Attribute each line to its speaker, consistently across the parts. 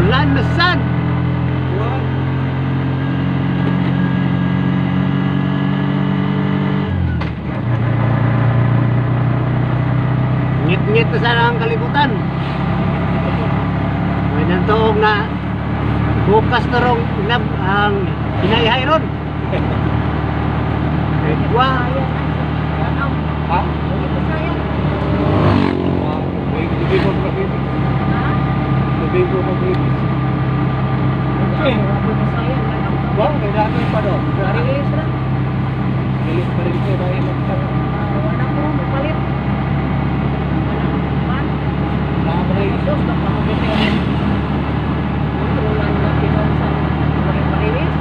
Speaker 1: Ulan na sad. Ngit-ngit na sana ang kalibutan. May nantuog na bukas na rong ang hinayhay ron. Edwa.
Speaker 2: Ha? Hindi mo mag-ibig. Hindi mo mag-ibig. Wah, may dami pa doon.
Speaker 3: Release na.
Speaker 2: Release pa rin siya dahil
Speaker 3: Wala ko mapalit. Man,
Speaker 2: nakabrelease.
Speaker 3: Diyos na pamagiging. Kontrolan na pinonsan. Marilis.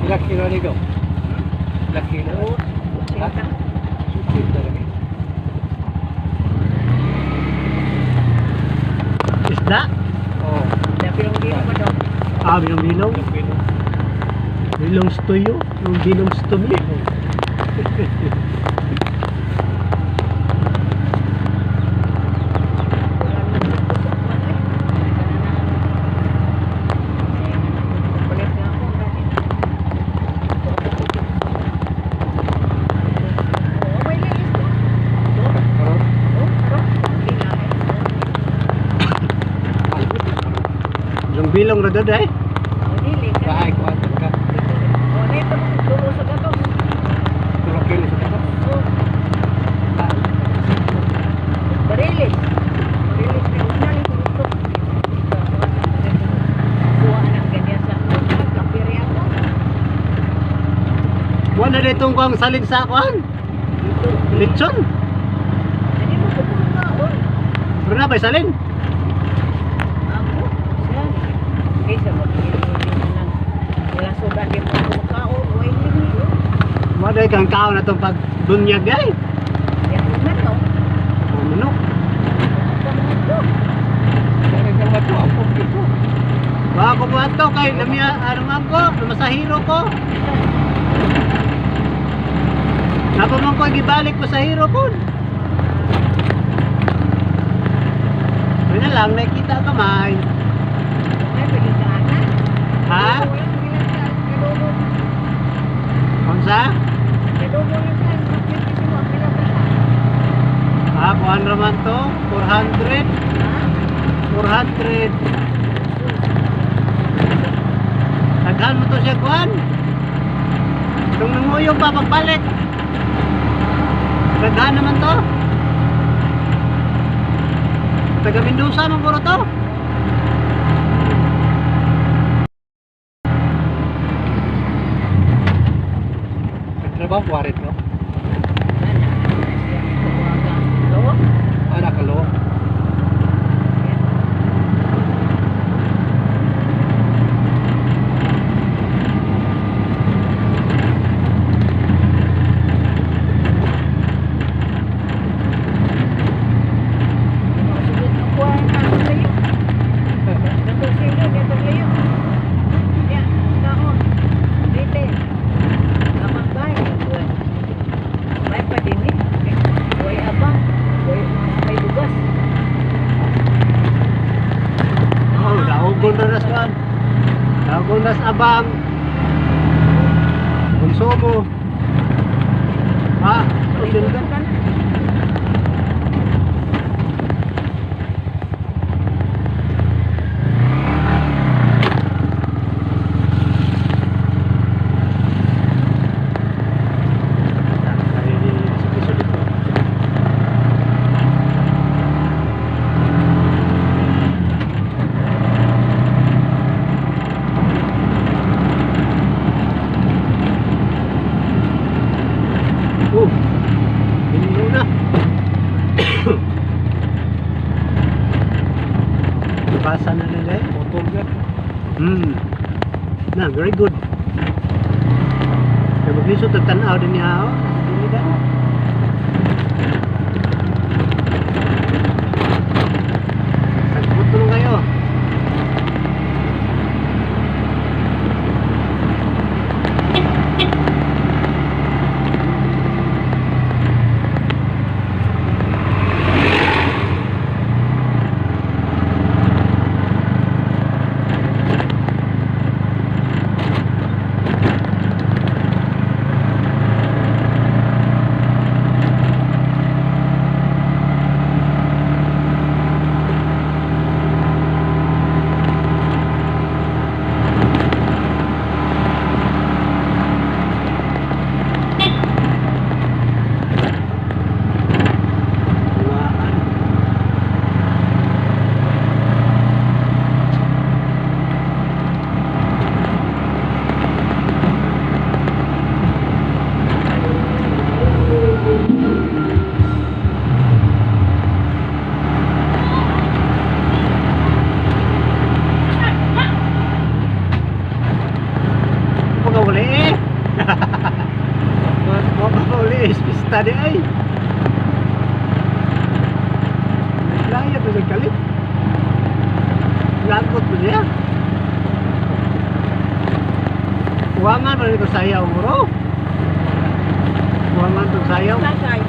Speaker 2: Ilang kilo nito? Ilang kilo? Ha? Susit talaga.
Speaker 1: Isda?
Speaker 2: Oo.
Speaker 3: Bilong-bilong pa daw.
Speaker 1: Bilong-bilong.
Speaker 2: Ilang kilo?
Speaker 1: Bilong stuyo. Yung bilong stumi. Yung bilong na doon eh.
Speaker 2: Bahay ko atin ka. 2 kilo sa kato.
Speaker 1: Wala na itong kong salin sa akuan. Litson. Pero na ba salin? Maday kang kao na itong pagdunyag ay. Manok.
Speaker 2: Bakit nang mato? Ako dito.
Speaker 1: Baka ko ba ito kay lamya araman ko, namasahiro ko. Napamang ko gibalik ko sa hero ko. Ano na lang, nakikita kamay. Ha? Konsa? Kuhan raman to, 400. 400. Taghan mo to siya kuhan. Nung nanguyo pa pagbalik. Daghan naman to. Taga Mendoza man puro to.
Speaker 2: Nagtrabaho ko arit no?
Speaker 3: Lawa.
Speaker 2: Nakalo.
Speaker 3: Masugod ng kuwan na layo. Dato sila, dato layo. Ya, taon. Dite. Gamang bahay. May pa din eh. Buhay abang. Buhay may bugas.
Speaker 1: Oh, daugon na raswan. Daugon na sa abang. Konsumo. Ah,
Speaker 3: Dito
Speaker 1: usin
Speaker 3: ka na.
Speaker 1: Oh, hindi na. Basa na nila eh.
Speaker 2: Motor gan.
Speaker 1: Na, very good. Kaya maglisod, tagtanaw din niya ako. Hindi ka. Sagbot tulong kayo. Tuwaan. Pagkawali eh. Pagkawali eh. Pista di ay. Naglayat mo sa kalit. Lagot mo niya. Kuwangan mo rin ito sayaw mo ro. Kuwangan ito sayaw.
Speaker 3: Tagay.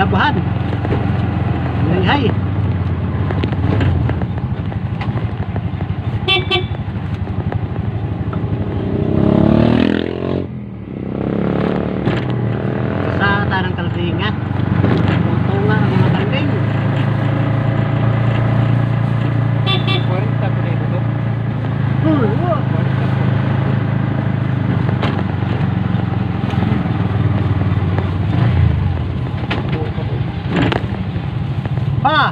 Speaker 1: kinabahan. Nanghay. Sa tanang kalsinga. Tunga ang mga kalding.
Speaker 2: 40 po na ito.
Speaker 1: Oo.
Speaker 2: 40 po.
Speaker 1: Pa!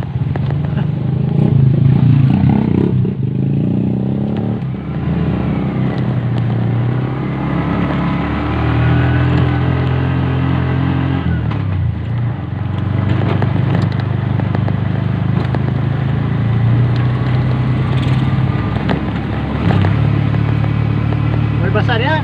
Speaker 1: May basa niya.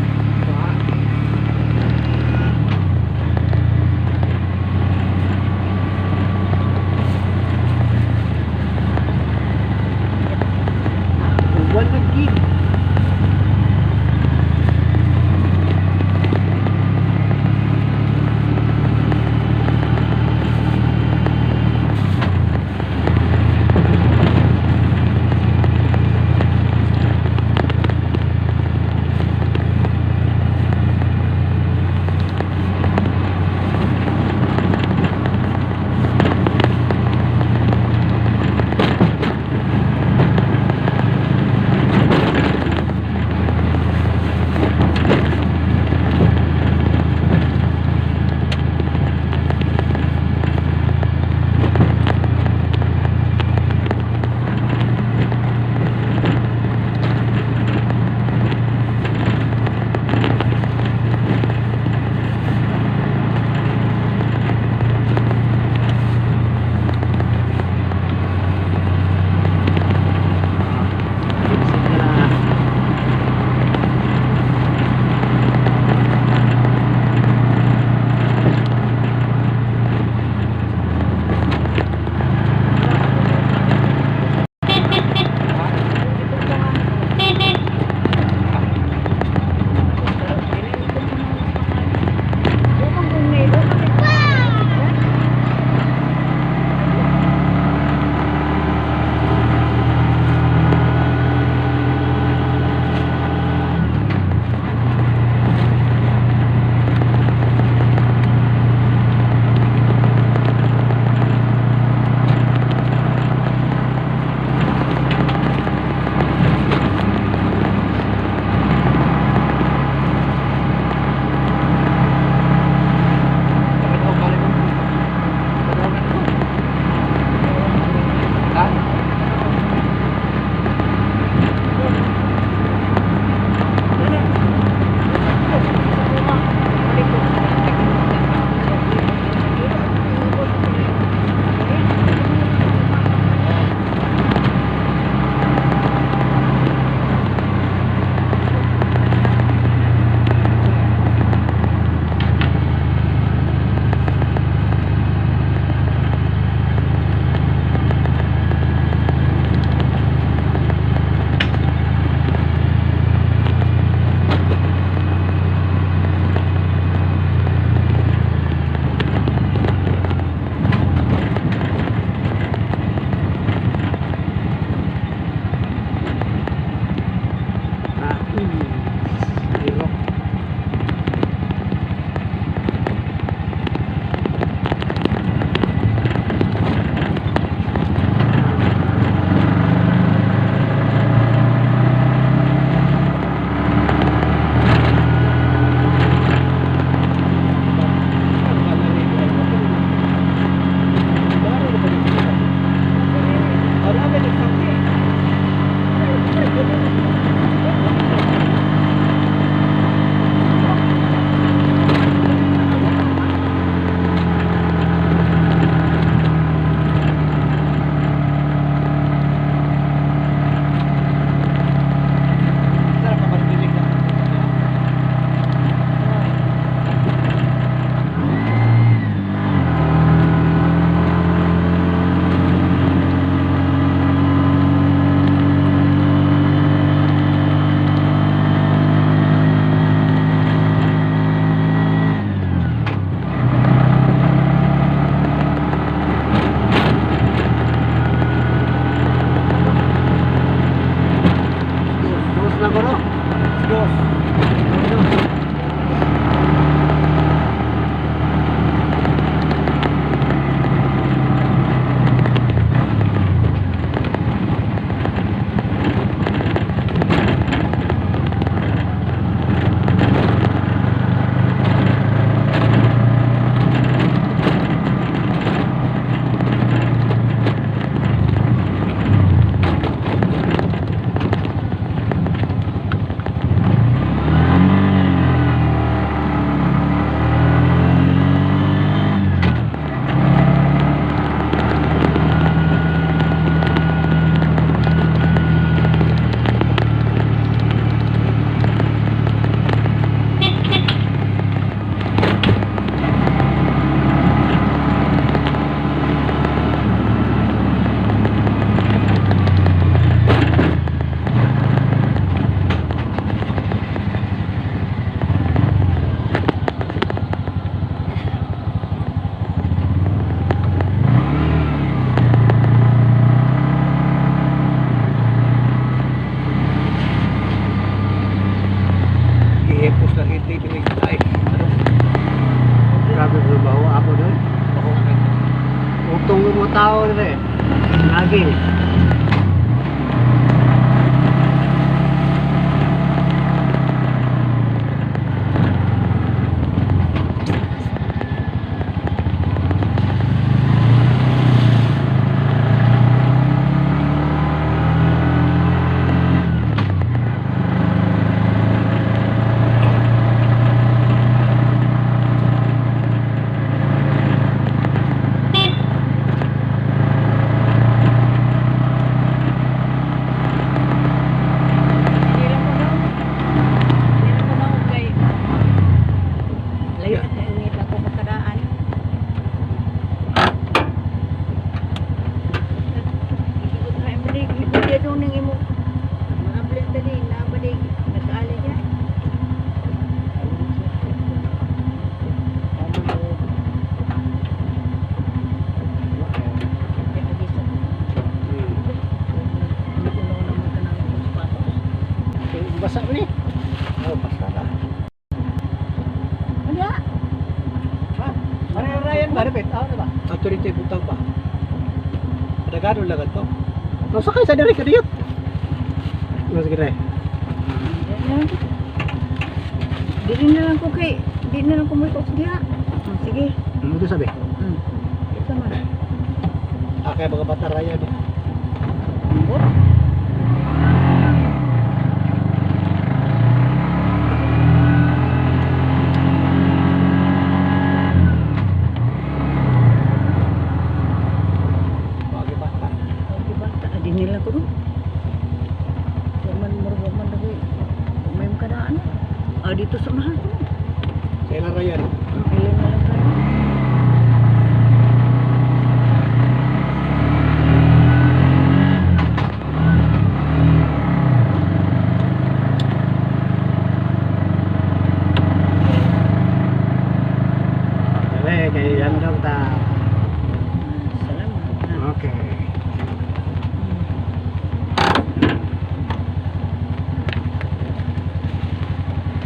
Speaker 1: tao dire. Lagi.
Speaker 3: Hiniram ko daw. Hiniram ko daw kay layo na ingit ako makadaan. Ikot na yung balig. Ikot yan doon ng imo. Mga blit tali na balig. Nagkaali yan. Kaya nag-isa ko. Hindi ko na naman ka ng sapatos.
Speaker 1: Basa ni. Oh, basa na.
Speaker 3: Ano?
Speaker 1: Ha? Ano Ryan ba repet? Ah, ba?
Speaker 2: Authority butang pa. Kadagado lang to.
Speaker 1: No sakay sa diri kadiyot. No sige re.
Speaker 3: Dili na lang ko kay, di na lang ko mo ito diha. Sige.
Speaker 1: Ano to sabi?
Speaker 3: Ito man.
Speaker 2: Akay mga bata raya ni.
Speaker 3: Ambot.
Speaker 2: Mga bata.
Speaker 3: Okay ba? Di nila ko doon. Waman lagi. May makadaan. Ah, dito sa mahal ko.
Speaker 2: Sa ilang raya ni.
Speaker 3: Ilan na lang tayo.
Speaker 1: Dali kay yan daw ta.
Speaker 3: Salamat.
Speaker 1: Okay.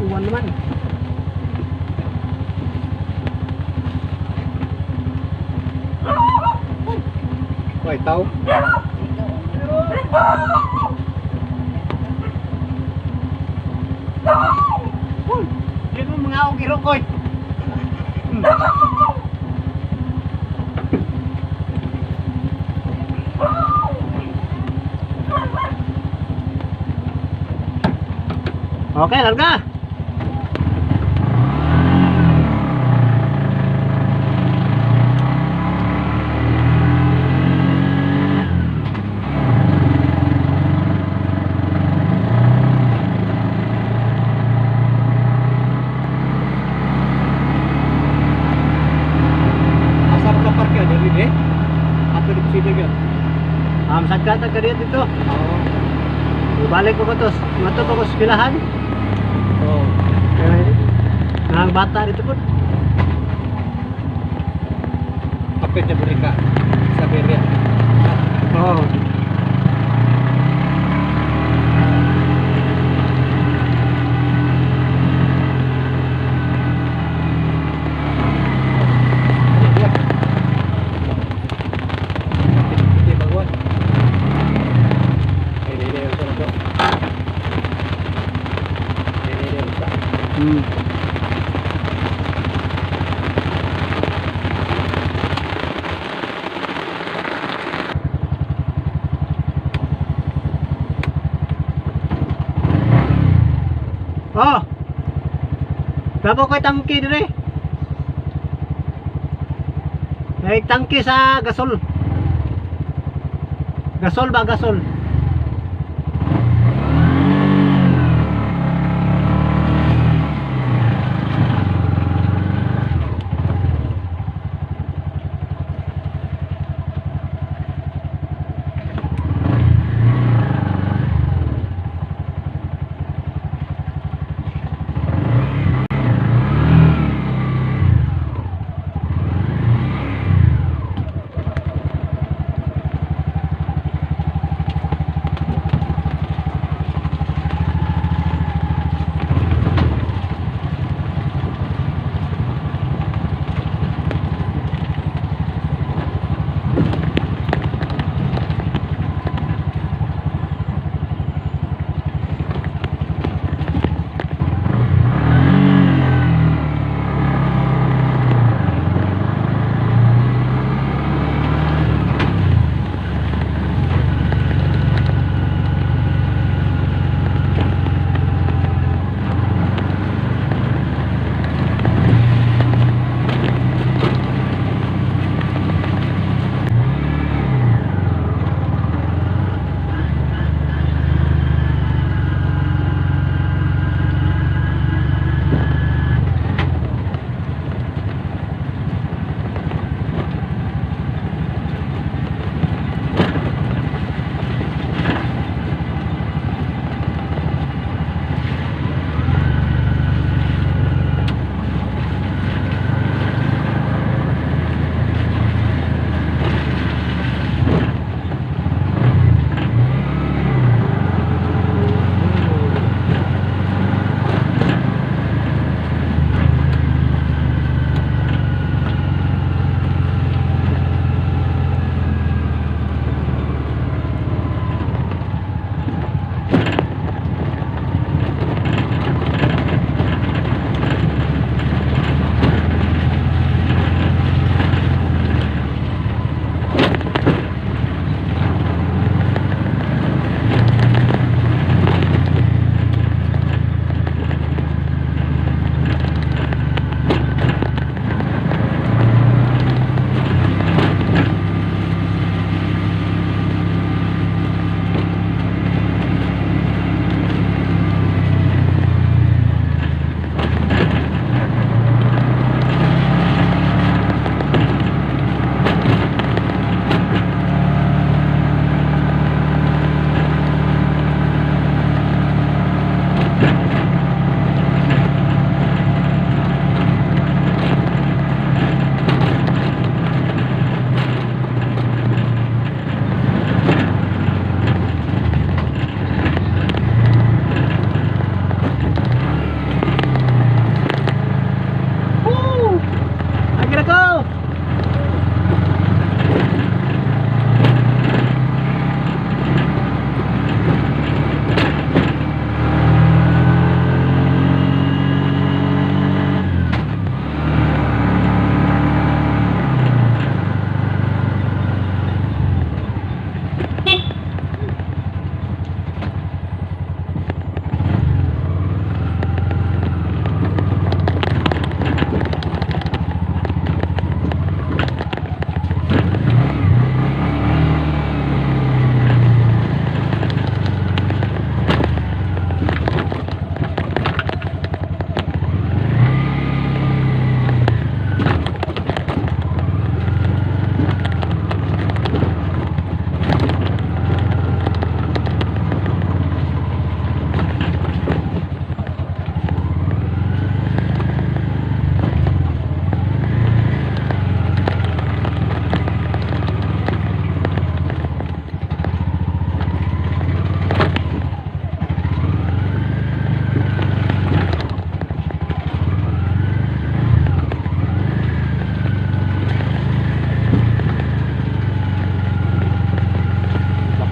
Speaker 1: Uwan naman.
Speaker 2: Hoy, tao.
Speaker 1: Yan mo mga ugiro koy. Okay, larga.
Speaker 2: Asap ka parke dari ni. Ato di sini kan.
Speaker 1: Sagkata ka dito.
Speaker 2: Oh.
Speaker 1: Ibalik ko to. Mato ko sa pilahan.
Speaker 2: Oh.
Speaker 1: Nang bata dito po.
Speaker 2: Kapit na mereka sa Beria.
Speaker 1: Oh.
Speaker 2: Hindi baguan. Ini dia usaha tu. Ini dia usaha.
Speaker 1: Oh. Dapat ko'y tangki dire. May tangki sa gasol. Gasol ba gasol?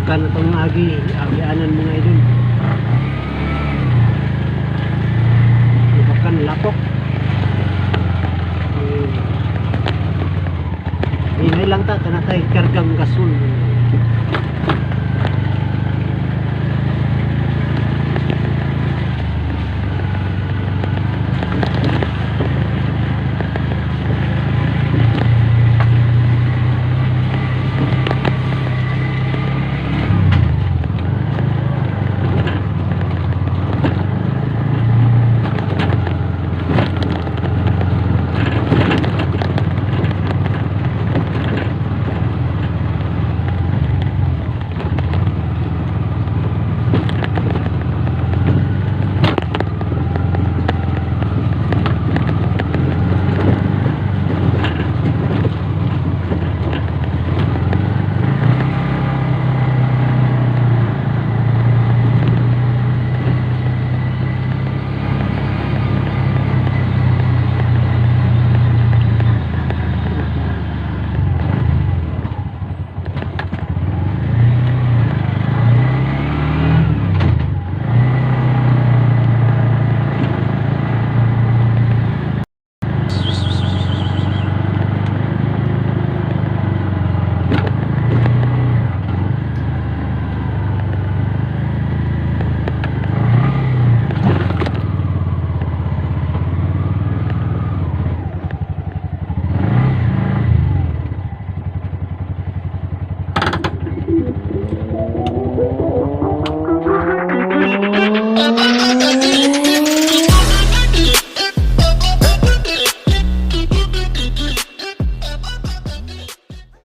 Speaker 1: Kan itong agianan mga idol. Bukan lapok. Hinay lang ta, kanatay kargang gasol.